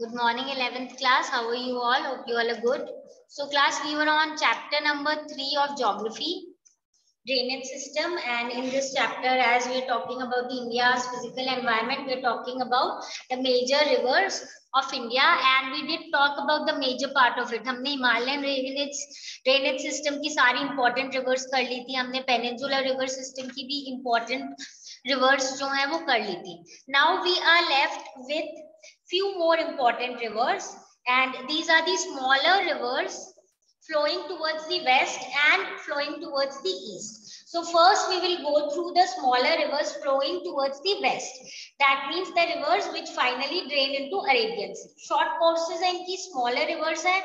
Good morning, 11th class. How are you all? Hope you all are good. So class, we were on chapter number 3 of geography, drainage system. And in this chapter, as we are talking about the India's physical environment, we are talking about the major rivers of India. And we did talk about the major part of it. हमने Himalayan drainage system की सारी important rivers कर ली थी. हमने Peninsular river system की भी important rivers जो हैं वो कर ली थी. Now we are left with few more important rivers, and these are the smaller rivers flowing towards the west and flowing towards the east. So first we will go through the smaller rivers flowing towards the west. That means the rivers which finally drain into Arabian Sea. Short courses हैं इनकी, smaller rivers हैं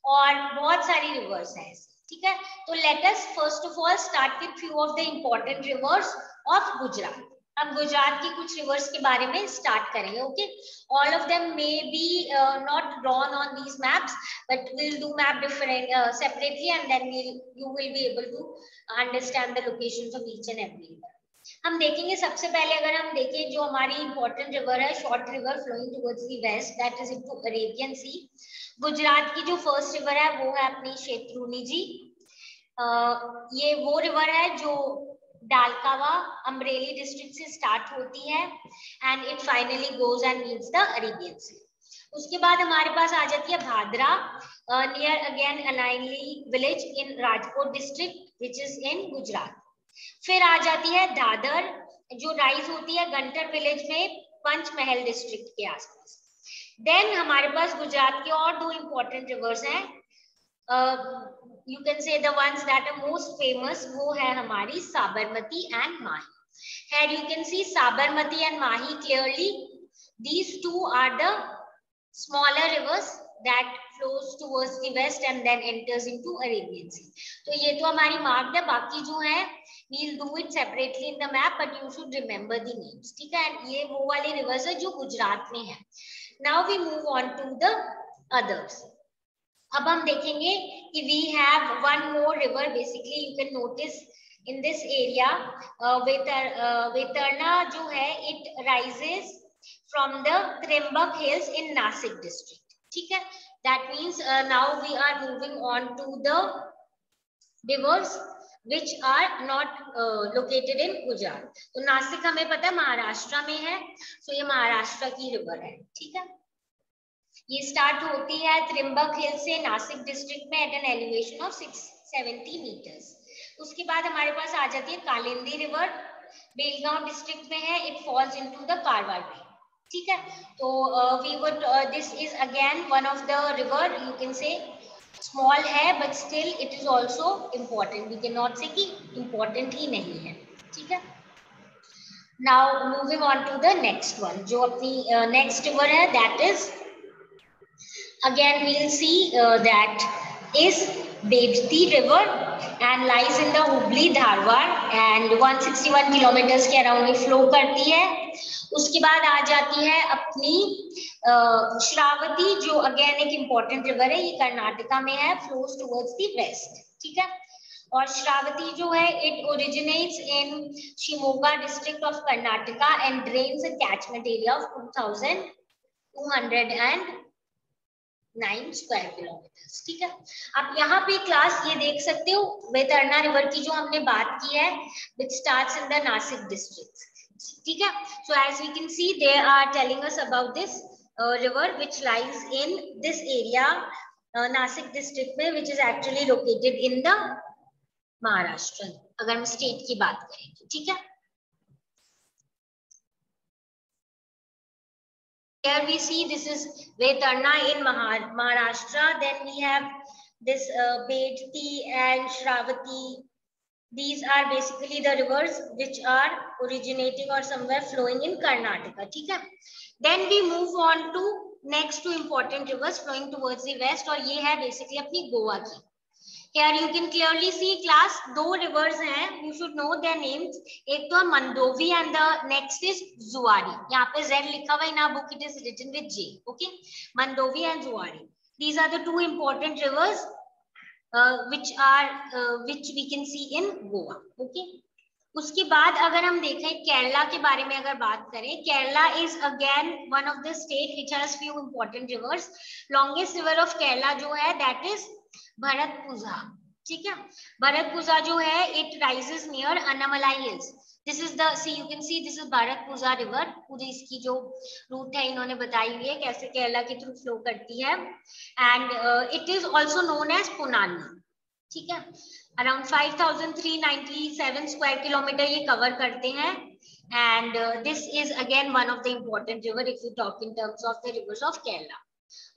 और बहुत सारी rivers हैं. ठीक है, तो let us first of all start with few of the important rivers of Gujarat. हम गुजरात की कुछ रिवर्स के बारे में स्टार्ट करेंगे. Okay, all of them may be not drawn on these maps, but will do map different separately and then you will be able to understand the locations of each and every river. हम देखेंगे सबसे पहले, अगर हम देखें जो हमारी important river है, short river flowing towards the west, that is into Arabian sea. Gujarat की जो फर्स्ट रिवर है वो है अपनी शेत्रुनी जी. ये वो रिवर है जो डालकावा अमरेली डिस्ट्रिक्ट से स्टार्ट होती है and it finally goes and meets the Arabian sea. उसके बाद हमारे पास आ जाती है Bhadra near again Anaili village in Rajkot district which is in Gujarat. फिर आ जाती है दादर जो राइज होती है गंटर विलेज में पंचमहल डिस्ट्रिक्ट के आसपास. देन हमारे पास गुजरात के और दो इंपॉर्टेंट रिवर्स हैं. You can say the ones that are most famous, वो है हमारी Sabarmati and Mahi. Here you can see Sabarmati and Mahi clearly. These two are the smaller rivers that flows towards the west and then enters into Arabian Sea. तो ये तो हमारी marked है. बाकी जो है we'll do it separately in the map, but you should remember the names. ठीक है, ये वो वाली rivers है जो गुजरात में है. Now we move on to the others. अब हम देखेंगे कि we have one more river. Basically you can notice in this area Vetarna जो है it rises from the Trimbak hills in Nasik district. ठीक है, that means now we are moving on to the rivers which are not located in Gujarat. तो नासिक हमें पता है महाराष्ट्र में है, so ये महाराष्ट्र की river है. ठीक है, ये स्टार्ट होती है त्रिम्बक हिल से नासिक डिस्ट्रिक्ट में at an elevation of 670 metres. उसके बाद हमारे पास आ जाती है कालिंदी रिवर, बेलगांव डिस्ट्रिक्ट में है. It falls into the Karwar way. ठीक है, तो we would this is again one of the river, you can say small है but still it is also important. We can not say कि इंपॉर्टेंट ही नहीं है. ठीक है, now moving on to the next one, जो अपनी next river है, that is again we'll see that is Bedti river and lies in the Hubli Dharwar and 161 kilometers के अराउंड में फ्लो करती है. उसके बाद आ जाती है अपनी श्रावती जो अगेन एक इम्पोर्टेंट रिवर है. ये कर्नाटका में है, फ्लोज टुवर्ड्स द वेस्ट. ठीक है, और श्रावती जो है it originates in Shimoga district of Karnataka and drains a catchment area of 2209 square kilometres. ठीक है, आप यहाँ पे क्लास ये देख सकते हो वेतरना रिवर की जो हमने बात की है, which starts in the Nasik district. ठीक है, so as we can see they are telling us about this river which lies in this area Nasik district में, which is actually located in the Maharashtra अगर हम state की बात करें तो. ठीक है, here we see this is Vetarna in Maharashtra. Then we have this Bedti and Shravati. These are basically the rivers which are originating or somewhere flowing in Karnataka. ठीक है, then we move on to next two important rivers flowing towards the west, और ये है basically अपनी गोवा की. Here you can clearly see class दो rivers हैं, you should know their names. एक तो Mandovi and the next is Zuari. यहाँ पे Z लिखा हुआ है, in our book it is written with J. Okay, Mandovi and Zuari. These are the two important rivers which we can see in Goa. Okay, उसके बाद अगर हम देखें केरला के बारे में अगर बात करें, Kerala is again one of the state which has few important rivers. Longest river of Kerala जो है दैट इज भरतपुजा. ठीक है, भरतपुजा जो है it rises near Anamalai hills. This is the see you can see this is Bharathapuzha river. पूरी इसकी जो रूट है इन्होंने बताई हुई है कैसे केरला के थ्रू फ्लो करती है. And it is also known as Ponnani. ठीक है, अराउंड 5397 स्क्वायर किलोमीटर ये कवर करते हैं. And this is again one of the important river if you talk in terms of the rivers of Kerala.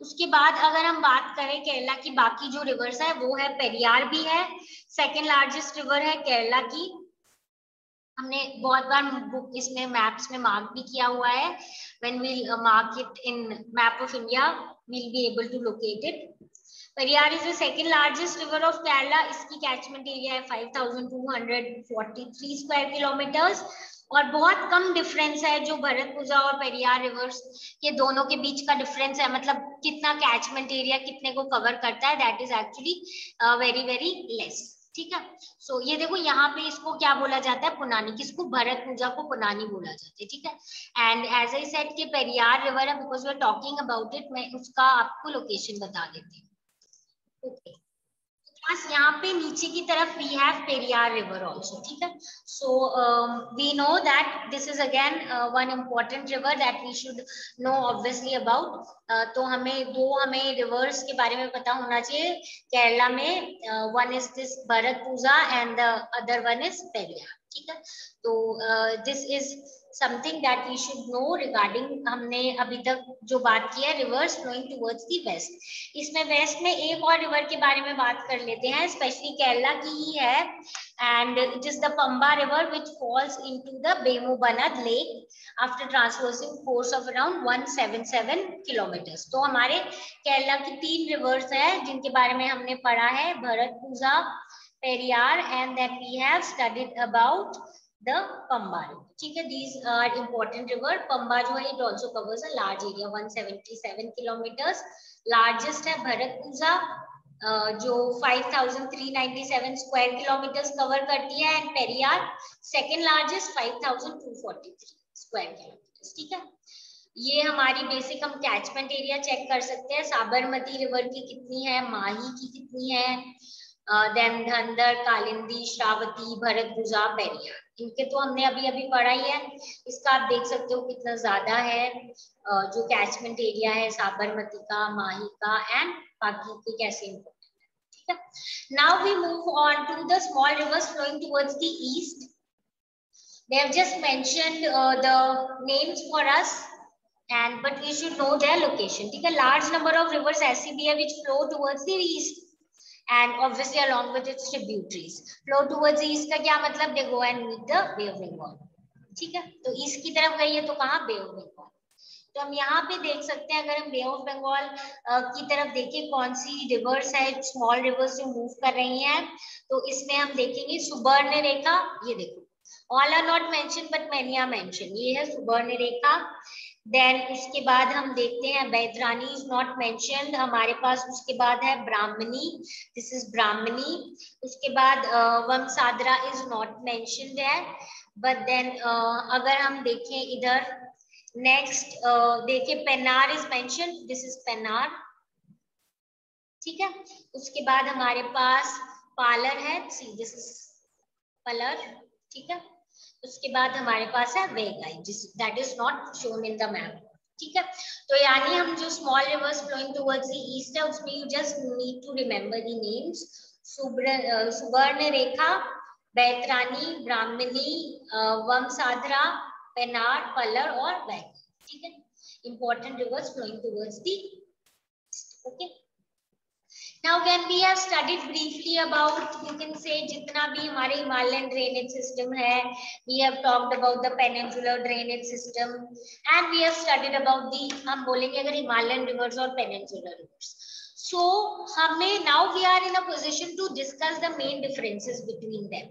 उसके बाद अगर हम बात करें केरला की बाकी जो रिवर्स है वो है पेरियार भी है, सेकेंड लार्जेस्ट रिवर है केरला की. हमने बहुत बार बुक इसमें मैप्स में मार्क भी किया हुआ है. When we mark it in map of India we will be able to locate it. Periyar is the second largest river of Kerala. इसकी कैचमेंट एरिया है 5243 स्क्वायर किलोमीटर्स. और बहुत कम डिफरेंस है जो भरतपुजा और पेरियार रिवर्स के दोनों के बीच का डिफरेंस है, मतलब कितना कैचमेंट एरिया कितने को कवर करता है, that is actually very very less. ठीक है, सो ये देखो यहाँ पे इसको क्या बोला जाता है, पुनानी. किसको? भरतपुजा को पुनानी बोला जाता है. ठीक है, एंड एज आई सेड कि पेरियार रिवर है because we are talking about it. मैं उसका आपको लोकेशन बता देती हूँ. ओके, बस यहाँ पे नीचे की तरफ we have Periyar river also. ठीक है, so we know that this is again one important river that we should know obviously about. तो हमें रिवर्स के बारे में पता होना चाहिए केरला में. One is this Bharathapuzha and the other one is Periyar. ठीक है, तो this is something that we should know regarding. हमने अभी तक जो बात की है rivers flowing towards the west. इसमें वेस्ट में एक और रिवर के बारे में बात कर लेते हैं, स्पेशली केरला की ही है. And it is the Pamba river which falls into the Vembanad lake after traversing course of around 177 kilometres. तो हमारे केरला की 3 रिवर्स है जिनके बारे में हमने पढ़ा है, Bharathapuzha, Periyar, and then we have studied about the Pamba. ठीक है, these are important river. Pamba जो है it also covers a large area 177 kilometers. Largest है भरतपुजा जो 5397 स्क्वायर किलोमीटर्स कवर करती है. And Periyar second largest 5243 square kilometres. ठीक है, ये हमारी बेसिक हम कैचमेंट एरिया चेक कर सकते हैं. साबरमती रिवर की कितनी है, माही की कितनी है, देन धंधर, कालिंदी, श्रावती, भरतपुजा, पेरियार. इनके तो हमने अभी अभी पढ़ा ही है. इसका आप देख सकते हो कितना ज्यादा है जो कैचमेंट एरिया है साबरमती का, माही का, एंड बाकी के कैसे इम्पोर्टेंट है. ठीक है, now we move on to the small rivers flowing towards the east. They have just mentioned the names for us, and but we should know their location. ठीक है, large number of rivers ऐसी भी है which flow towards the east and obviously along with its tributaries. Flow towards the east का क्या मतलब? They go and meet the Bay of Bengal. ठीक है, तो ईस्ट की तरफ गई है तो कहाँ? बे ऑफ बंगाल. तो हम यहाँ पे देख सकते हैं, अगर हम बे ऑफ बंगाल की तरफ देखें कौन सी रिवर्स है, स्मॉल रिवर्स जो मूव कर रही हैं, तो इसमें हम देखेंगे सुबर्ण रेखा. ये देखो, all are not mention but many are mention. ये है सुबर्ण रेखा. देन उसके बाद हम देखते हैं बैतरानी इज नॉट मेंशन्ड हमारे पास. उसके बाद है ब्राह्मणी, दिस इज ब्राह्मणी. उसके बाद वंसादरा इज नॉट मेंशन्ड है. बट देन अगर हम देखें इधर नेक्स्ट देखिए Pennar is mentioned, this is Pennar. ठीक है, उसके बाद हमारे पास पालर है, सी दिस इज पलर. ठीक है, उसके बाद हमारे पास है Vaigai, that is not shown in the map. ठीक है, तो यानी हम जो small rivers flowing towards the east है उसमें you just need to remember the names. Subarnarekha, बैतरानी, Brahmani, वंसाधरा, Penner, पलर और वेगाई. ठीक है, important rivers flowing towards the east. Okay, now when we have studied briefly about, you can say, जितना भी हमारे Himalayan drainage system है, we have talked about the peninsular drainage system and we have studied about the, हम बोलेंगे अगर Himalayan rivers और peninsular rivers. So हमें now we are in a position to discuss the main differences between them.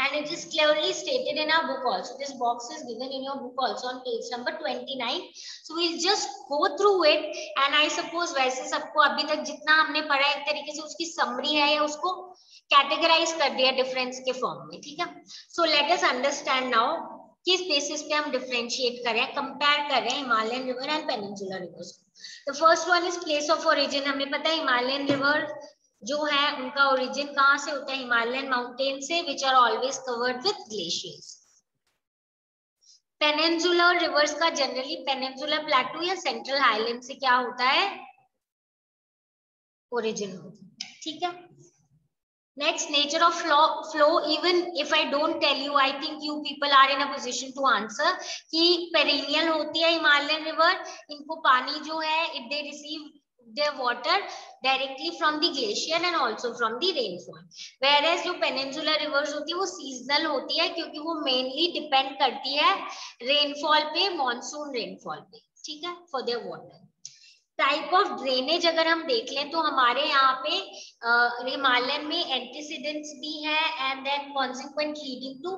and it is clearly stated in our book also. This box is given in your book also on page number 29. So we'll just go through it, and I suppose वैसे सबको अभी तक जितना हमने पढ़ा एक तरीके से उसकी समरी है या उसको कैटेगराइज कर दिया डिफरेंस के फॉर्म में, ठीक है. So let us understand now किस बेसिस पे हम डिफरेंशिएट कर रहे हैं, कंपेयर कर रहे हैं Himalayan river and peninsular reverse. The first one is place of origin. हमें पता है हिमालयन रिवर जो है उनका ओरिजिन कहां से होता है, हिमालयन माउंटेन से, which are always covered with glaciers. Peninsular rivers का जनरली पेनिनसुलर प्लेटू या सेंट्रल हाईलैंड से क्या होता है, ओरिजिन होता है, ठीक है. Next, nature of flow. Even if I don't tell you, I think you people are in a position to answer कि perennial होती है हिमालयन रिवर. इनको पानी जो है they receive their water directly from the glacier and also from the rainfall. Whereas जो peninsular rivers होती है वो seasonal होती है क्योंकि वो mainly depend करती है rainfall पे, monsoon rainfall पे, ठीक है, for their water. Type of drainage अगर हम देख लें तो हमारे यहाँ पे हिमालयन में एंटीसीडेंट्स भी है and then consequent leading to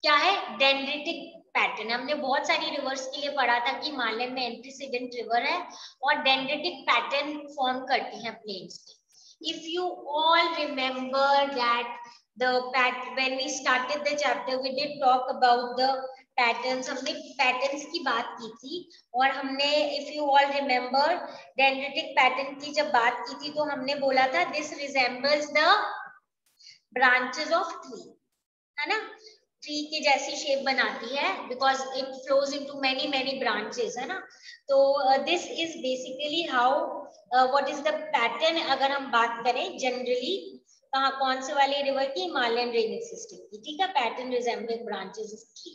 क्या है, डेंड्रिटिक पैटर्न. हमने बहुत सारी रिवर्स के लिए पढ़ा था कि हिमालयन में एंटीसीडेंट रिवर है और डेंड्रिटिक पैटर्न फॉर्म करती है प्लेन्स पे. If you all remember that when we started the chapter we did talk about the patterns. हमने पैटर्न्स की बात की थी और हमने if you all remember dendritic pattern की जब बात की थी तो हमने बोला था this resembles the branches of tree, है ना, ट्री की जैसी शेप बनाती है because it flows into many many branches, है ना. तो this is basically how what is the pattern. अगर हम बात करें जनरली कहाँ कौन से वाले रिवर की, हिमालयन ड्रेनेज सिस्टम की, ठीक है, pattern resembling branches of tree.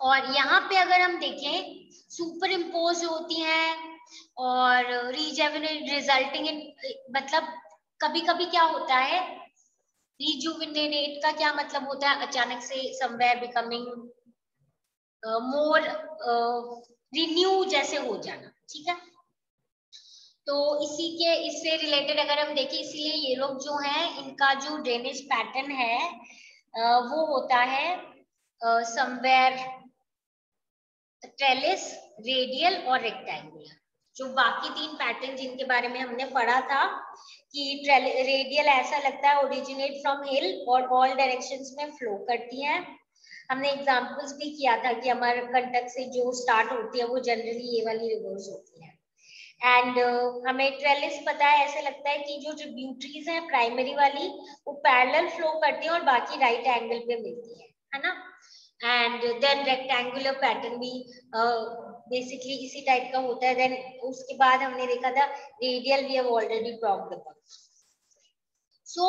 और यहाँ पे अगर हम देखें सुपर इम्पोज होती हैं और रिजेविनेट रिजल्टिंग इन, मतलब कभी कभी क्या होता है, रिजुविनेट का क्या मतलब होता है, अचानक से समवेयर बिकमिंग मोर रिन्यू जैसे हो जाना, ठीक है. तो इसी के इससे रिलेटेड अगर हम देखें, इसलिए ये लोग जो हैं इनका जो ड्रेनेज पैटर्न है वो होता है समवेयर ट्रेलिस, रेडियल और रेक्टेंगुलर. जो बाकी तीन पैटर्न जिनके बारे में हमने पढ़ा था कि रेडियल ऐसा लगता है ओरिजिनेट फ्रॉम हिल और ऑल डायरेक्शंस में फ्लो करती है. हमने एग्जांपल्स भी किया था कि अमरकंटक से जो स्टार्ट होती है वो जनरली ये वाली रिवर्स होती है. एंड हमें ट्रेलिस पता है, ऐसे लगता है कि जो ट्रिब्यूटरीज हैं प्राइमरी वाली वो पैरेलल फ्लो करती है और बाकी राइट एंगल पे मिलती है ना. एंड देन रेक्टेंगुलर पैटर्न भी बेसिकली इसी टाइप का होता है. देन उसके बाद हमने देखा था radial, we have already talked about. So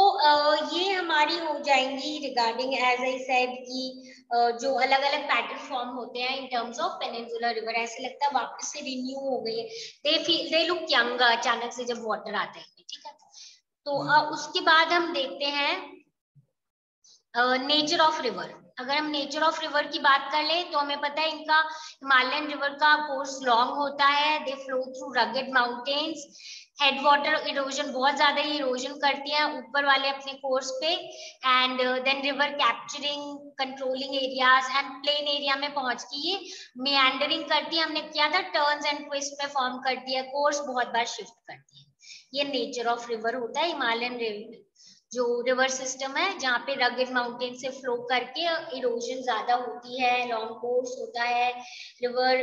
ये हमारी हो जाएंगी रिगार्डिंग एज आई सेड कि जो अलग अलग पैटर्न फॉर्म होते हैं इन टर्म्स ऑफ पेनिनसुलर रिवर. ऐसे लगता है वापस से रिन्यू हो गई है, दे लुक यंग अचानक से जब वाटर आता है, ठीक है. तो उसके बाद हम देखते हैं नेचर ऑफ रिवर. अगर हम नेचर ऑफ रिवर की बात कर ले तो हमें पता है इनका हिमालयन रिवर का कोर्स लॉन्ग होता है. They flow through rugged mountains. Head water erosion बहुत ज्यादा ही इरोजन करती है ऊपर वाले अपने कोर्स पे. And then river capturing controlling areas and plain area में पहुंच के ये मियांडरिंग करती है. हमने किया था टर्न्स एंड ट्विस्ट में फॉर्म करती है, कोर्स बहुत बार शिफ्ट करती है. ये नेचर ऑफ रिवर होता है हिमालयन रिवर जो रिवर सिस्टम है जहाँ पे रगेड माउंटेन से फ्लो करके इरोजन ज्यादा होती है, लॉन्ग कोर्स होता है, रिवर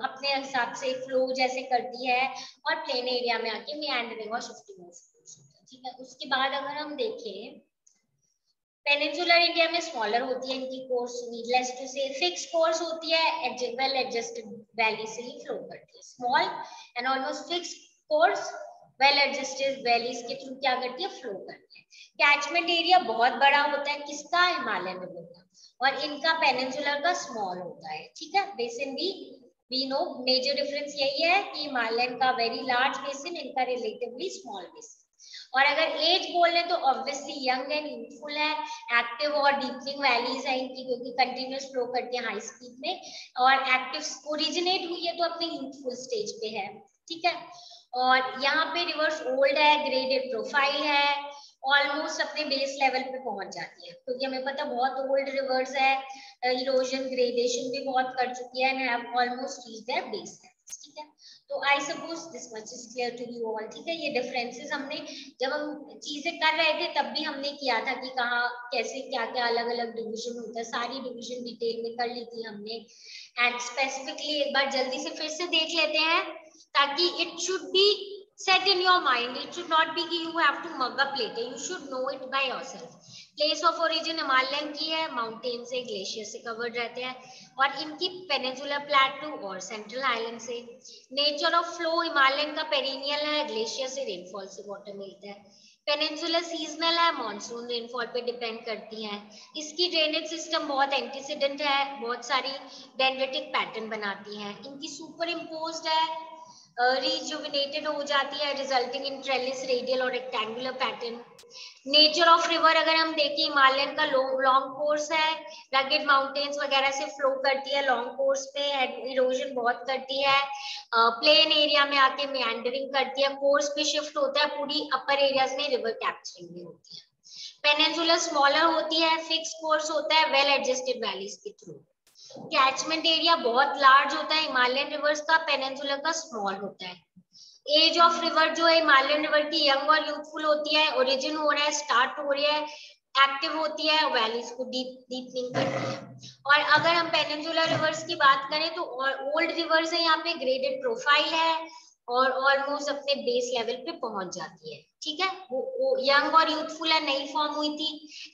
अपने हिसाब से फ्लो जैसे करती है और प्लेन एरिया में आके मियांडरिंग और शिफ्टिंग होती है, ठीक है. उसके बाद अगर हम देखें पेनिनसुलर इंडिया में स्मॉलर होती है इनकी कोर्स, नीडलेस टू से फिक्स कोर्स होती है, वेल एडजस्टेड वैली से ही फ्लो करती है. Small and almost fix course well adjusted valleys के थ्रू क्या करती है, फ्लो करती है. कैचमेंट एरिया बहुत बड़ा होता है किसका, हिमालयन रिवर का, और इनका पेनिनसुलर का स्मॉल होता है, ठीक है. बेसिन भी वी नो मेजर डिफरेंस यही है कि हिमालयन का वेरी लार्ज बेसिन, इनका रिलेटिवली स्मॉल बेसिन. और अगर एज बोल रहे तो ऑब्वियसली यंग एंड यूथफुल है, एक्टिव और डीपनिंग वैलीज है इनकी क्योंकि कंटिन्यूस फ्लो करती है हाई स्पीड में, और एक्टिव ओरिजिनेट हुई है तो अपने यूथफुल स्टेज पे है, ठीक है. और यहाँ पे रिवर्स ओल्ड है, ग्रेडेड प्रोफाइल है, ऑलमोस्ट अपने बेस लेवल पे पहुंच जाती है, क्योंकि हमें पता बहुत ओल्ड रिवर्स है, इरोजन ग्रेडेशन भी बहुत कर चुकी है, and have almost reached their base level. ठीक है, तो I suppose this much is clear to you all. ठीक है, ये डिफरेंसेस हमने जब हम चीजें कर रहे थे तब भी हमने किया था कि कहाँ कैसे क्या क्या अलग अलग डिविजन होता है, सारी डिविजन डिटेल में कर ली थी हमने। एंड स्पेसिफिकली एक बार जल्दी से फिर से देख लेते हैं, ताकि it should be set in your mind. It should not be कि you have to mug up later. You should know it by yourself. Place of origin Himalayan की है, माउंटेन से ग्लेशियर से कवर्ड रहते हैं, और इनकी पेनिनसुलर प्लेटू और सेंट्रल आइलैंड से। नेचर ऑफ फ्लो हिमालयन का पेरिनियल है, ग्लेशियर से रेनफॉल से वाटर मिलता है। पेनिनसुलर सीजनल है, मॉनसून रेनफॉल पे डिपेंड करती है। इसकी ड्रेनेज सिस्टम बहुत एंटीसीडेंट है, बहुत सारी डेंड्रेटिक पैटर्न बनाती है। इनकी सुपर इम्पोज्ड है, रिजुविनेटेड हो जाती है, रिजल्टिंग इन ट्रेलिस रेडियल और rectangular pattern. Nature of river अगर हम देखें, हिमालयन का लॉन्ग कोर्स है, रगेड माउंटेन्स वगैरह से फ्लो करती है लॉन्ग कोर्स पे, इरोजन बहुत करती है, प्लेन एरिया में आके मेंडरिंग करती है, कोर्स पे शिफ्ट होता है, पूरी अपर एरियाज में रिवर कैप्चरिंग भी होती है। पेनिनसुलर स्मॉलर होती है, फिक्स कोर्स होता है, वेल एडजस्टेड वैलीज के थ्रू। कैचमेंट एरिया बहुत लार्ज होता है हिमालयन रिवर्स का, पेनिनसुलर का स्मॉल होता है। एज ऑफ रिवर जो है हिमालयन रिवर की यंग और यूथफुल होती है, ओरिजिन हो रहा है, स्टार्ट हो रही है, एक्टिव होती है, वैलीज को डीपनिंग करती है। और अगर हम पेनिनसुलर रिवर्स की बात करें तो ओल्ड रिवर्स है, यहाँ पे ग्रेडेड प्रोफाइल है और ऑलमोस्ट अपने बेस लेवल पे पहुंच जाती है। ठीक है, वो यंग और यूथफुल है, नई फॉर्म हुई थी,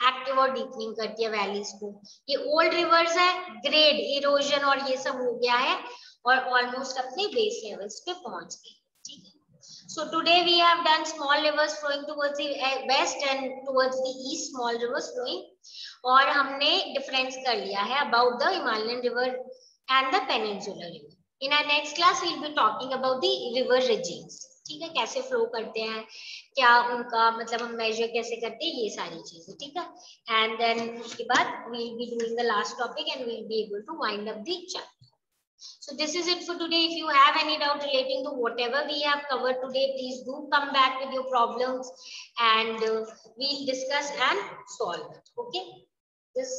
एक्टिव और डीपनिंग करती है वैलीज को। ये ओल्ड रिवर्स है, ग्रेड इरोजन और ये सब हो गया है और ऑलमोस्ट अपने बेस लेवल्स पे पहुंच गई। ठीक है, so today we have done small rivers flowing towards the west and towards the east, small rivers flowing, और हमने डिफरेंस कर लिया है about the Himalayan river and the peninsular river. In our next class we will be talking about the river regions. ठीक है, कैसे flow करते हैं, क्या उनका मतलब हम मेजर कैसे करते हैं, ये सारी चीजें। ठीक है, एंड देन उसके बाद we will be doing the last topic and we will be able to wind up the chapter. So this is it for today. If you have any doubt relating to whatever we have covered today, please do come back with your problems and we'll discuss and solve it. Okay, this